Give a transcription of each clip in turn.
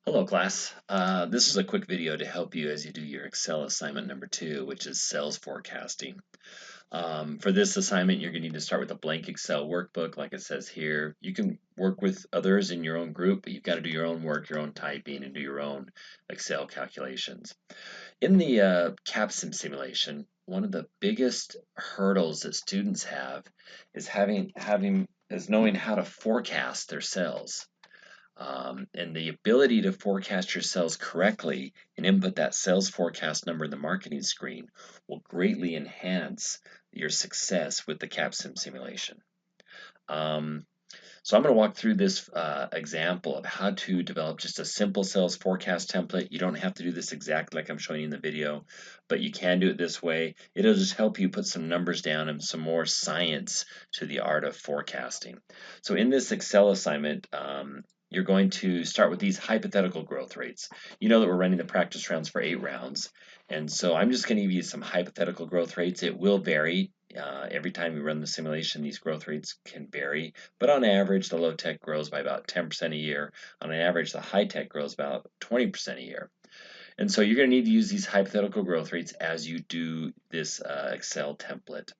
Hello class. This is a quick video to help you as you do your Excel assignment number 2, which is sales forecasting. For this assignment, you're going to need to start with a blank Excel workbook, like it says here. You can work with others in your own group, but you've got to do your own work, your own typing, and do your own Excel calculations. In the CAPSIM simulation, one of the biggest hurdles that students have is knowing how to forecast their sales. And the ability to forecast your sales correctly and input that sales forecast number in the marketing screen will greatly enhance your success with the CAPSIM simulation. So I'm going to walk through this example of how to develop just a simple sales forecast template. You don't have to do this exactly like I'm showing you in the video, but you can do it this way. It'll just help you put some numbers down and some more science to the art of forecasting. So in this Excel assignment, you're going to start with these hypothetical growth rates. You know that we're running the practice rounds for 8 rounds, and so I'm just going to give you some hypothetical growth rates. It will vary. Every time you run the simulation, these growth rates can vary, but on average, the low tech grows by about 10% a year. On an average, the high tech grows about 20% a year. And so you're going to need to use these hypothetical growth rates as you do this Excel template.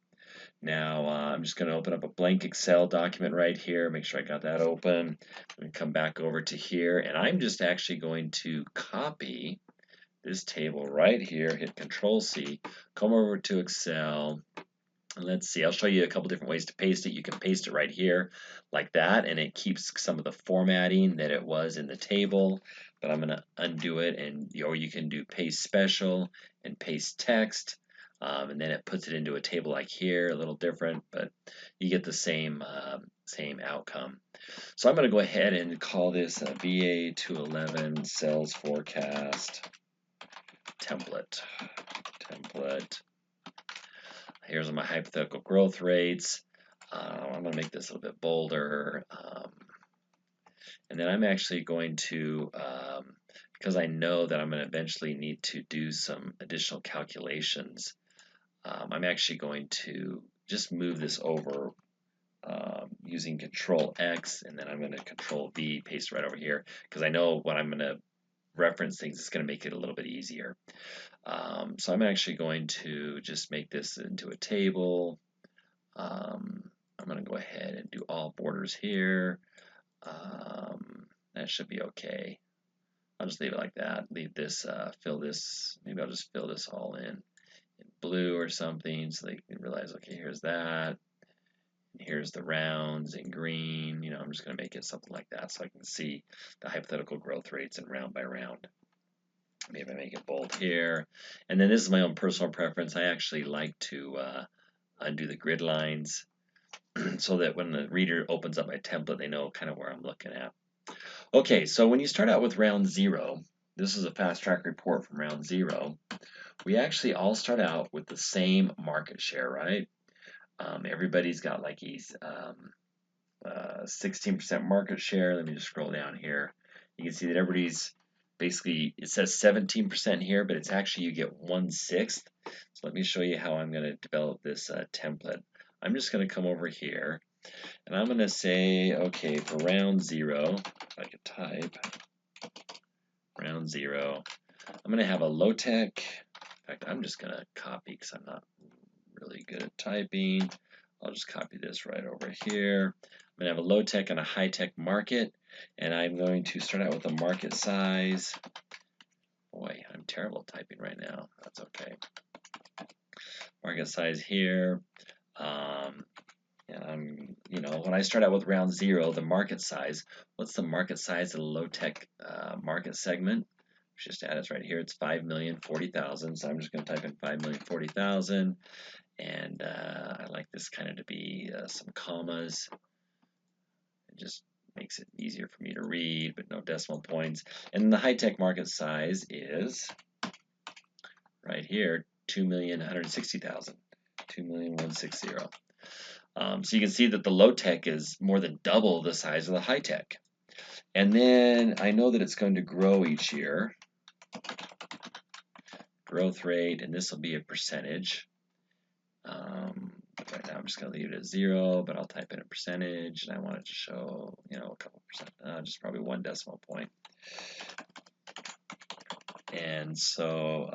Now, I'm just going to open up a blank Excel document right here, make sure I got that open, and come back over to here, and I'm just actually going to copy this table right here, hit Control C, come over to Excel, and let's see, I'll show you a couple different ways to paste it. You can paste it right here like that, and it keeps some of the formatting that it was in the table, but I'm going to undo it, or you can do paste special and paste text. And then it puts it into a table like here, a little different, but you get the same outcome. So I'm going to go ahead and call this a BA211 sales forecast template. Here's my hypothetical growth rates. I'm going to make this a little bit bolder. And then I'm actually going to, because I know that I'm going to eventually need to do some additional calculations, I'm actually going to just move this over using Control X, and then I'm going to Control V, paste right over here, because I know when I'm going to reference things, it's going to make it a little bit easier. So I'm actually going to just make this into a table. I'm going to go ahead and do all borders here. That should be okay. I'll just leave it like that. Leave this, fill this, maybe I'll just fill this all in blue or something so they can realize, okay, here's that. And here's the rounds in green. You know, I'm just going to make it something like that so I can see the hypothetical growth rates and round by round. Maybe I make it bold here. And then this is my own personal preference. I actually like to undo the grid lines so that when the reader opens up my template, they know kind of where I'm looking at. Okay, so when you start out with round 0, this is a fast track report from round 0, we actually all start out with the same market share, right? Everybody's got like 16% market share. Let me just scroll down here. You can see that everybody's basically, it says 17% here, but it's actually you get 1/6. So let me show you how I'm going to develop this template. I'm just going to come over here, and I'm going to say, okay, for round 0, if I could type, round 0, I'm going to have a low-tech. In fact, I'm just going to copy because I'm not really good at typing. I'll just copy this right over here. I'm going to have a low-tech and a high-tech market, and I'm going to start out with a market size. Boy, I'm terrible at typing right now. That's okay. Market size here. And when I start out with round 0, the market size, what's the market size of the low-tech market segment? Just add it right here. It's 5,040,000. So I'm just going to type in 5,040,000. And I like this kind of to be some commas. It just makes it easier for me to read, but no decimal points. And the high-tech market size is right here, 2,160,000. 2,160,000. So you can see that the low-tech is more than double the size of the high-tech. And then I know that it's going to grow each year. Growth rate, and this will be a percentage. Right now I'm just going to leave it at 0, but I'll type in a percentage, and I want it to show, a couple percent, just probably 1 decimal point. And so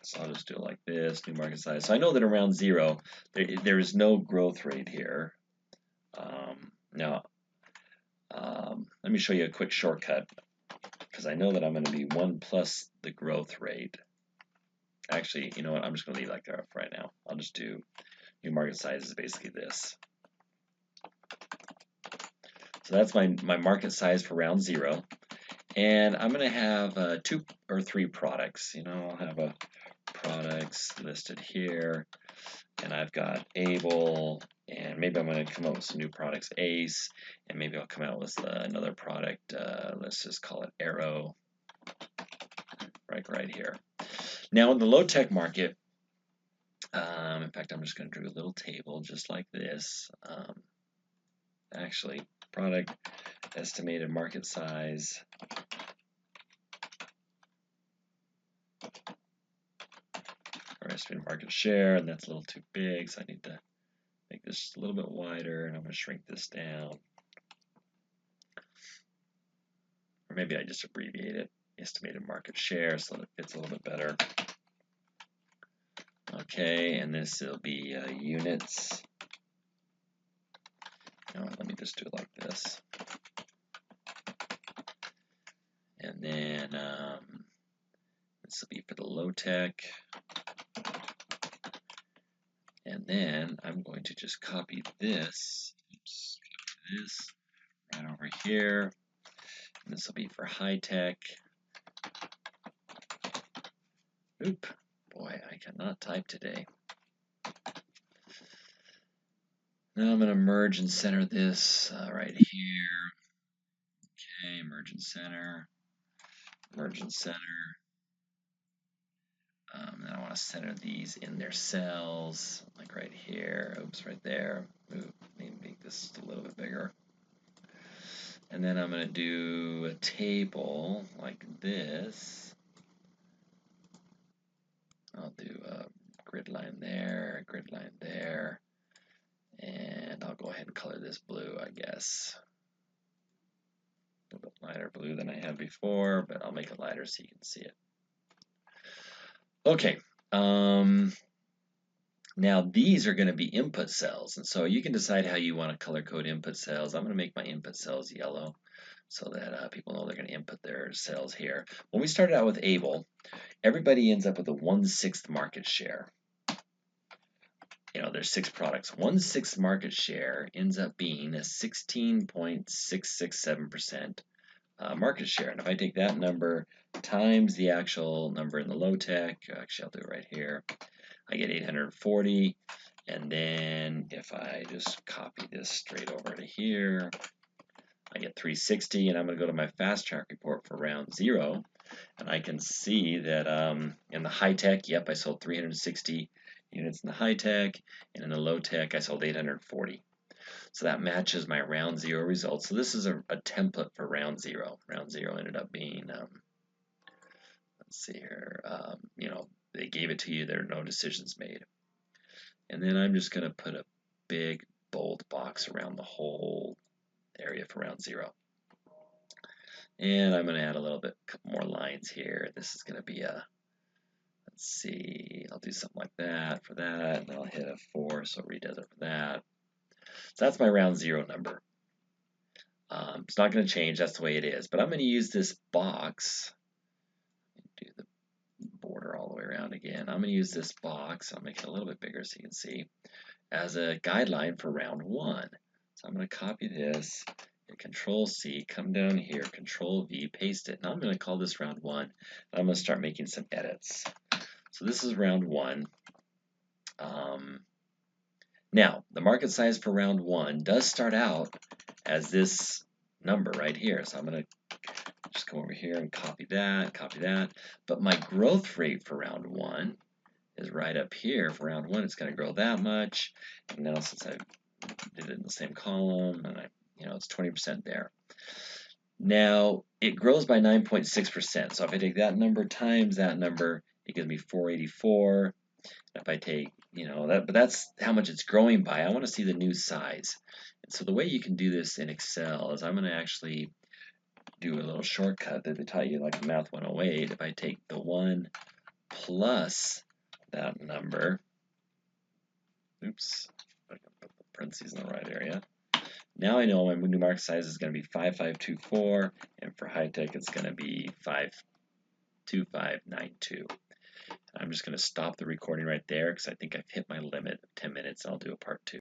so I'll just do it like this, new market size. So I know that around 0, there is no growth rate here. Now, let me show you a quick shortcut, because I know that I'm going to be 1 plus the growth rate. Actually, you know what? I'm just going to leave it like that right now. I'll just do new market size is basically this. So that's my market size for round 0. And I'm going to have 2 or 3 products. You know, I'll have a products listed here. And I've got Able, and maybe I'm going to come up with some new products, Ace, and maybe I'll come out with another product, let's just call it Arrow, right here. Now in the low-tech market, in fact, I'm just going to do a little table just like this. Actually, product estimated market size, or estimated market share, and that's a little too big, so I need to make this just a little bit wider, and I'm going to shrink this down. Or maybe I just abbreviate it, estimated market share, so that it fits a little bit better. Okay, and this will be units. You know, let me just do it like this. And then this will be for the low tech. And then I'm going to just copy this. Oops, copy this right over here. And this will be for high tech. Oop, boy, I cannot type today. Now I'm going to merge and center this right here. Okay, merge and center. Merge and center. And I want to center these in their cells, like right here. Oops, right there. Ooh, maybe make this a little bit bigger. And then I'm going to do a table like this. I'll do a grid line there, grid line there. And I'll go ahead and color this blue, I guess. A little bit lighter blue than I had before, but I'll make it lighter so you can see it. Okay. Now these are going to be input cells, and so you can decide how you want to color code input cells. I'm going to make my input cells yellow so that people know they're going to input their cells here. When we started out with Able, everybody ends up with a 1/6 market share. You know, there's 6 products. 1/6 market share ends up being a 16.667% market share. And if I take that number times the actual number in the low tech, actually I'll do it right here, I get 840. And then if I just copy this straight over to here, I get 360. And I'm going to go to my fast track report for round 0. And I can see that in the high tech, yep, I sold 360 units in the high tech. And in the low tech, I sold 840. So that matches my round 0 results. So this is a template for round 0. Round 0 ended up being, let's see here, you know, they gave it to you, there are no decisions made. And then I'm just going to put a big bold box around the whole area for round 0. And I'm going to add a little bit more lines here. This is going to be a, let's see, I'll do something like that for that, and I'll hit a 4, so it redoes it for that. So that's my round 0 number. It's not going to change, that's the way it is. But I'm going to use this box, do the border all the way around again. I'm going to use this box, I'll make it a little bit bigger so you can see, as a guideline for round 1. So I'm going to copy this, hit Control C, come down here, Control V, paste it. Now I'm going to call this round 1, and I'm going to start making some edits. So this is round 1. Now, the market size for round 1 does start out as this number right here. So I'm going to just go over here and copy that. But my growth rate for round 1 is right up here. For round 1, it's going to grow that much. And now since I did it in the same column, and it's 20% there. Now, it grows by 9.6%. So if I take that number times that number, it gives me 484. If I take, but that's how much it's growing by. I want to see the new size. And so the way you can do this in Excel is I'm going to actually do a little shortcut that they taught you like in Math 108. If I take the 1 plus that number, oops, I can put the parentheses in the right area. Now I know my new mark size is going to be 5524, and for high tech it's going to be 52592. I'm just going to stop the recording right there because I think I've hit my limit of 10 minutes. I'll do a part 2.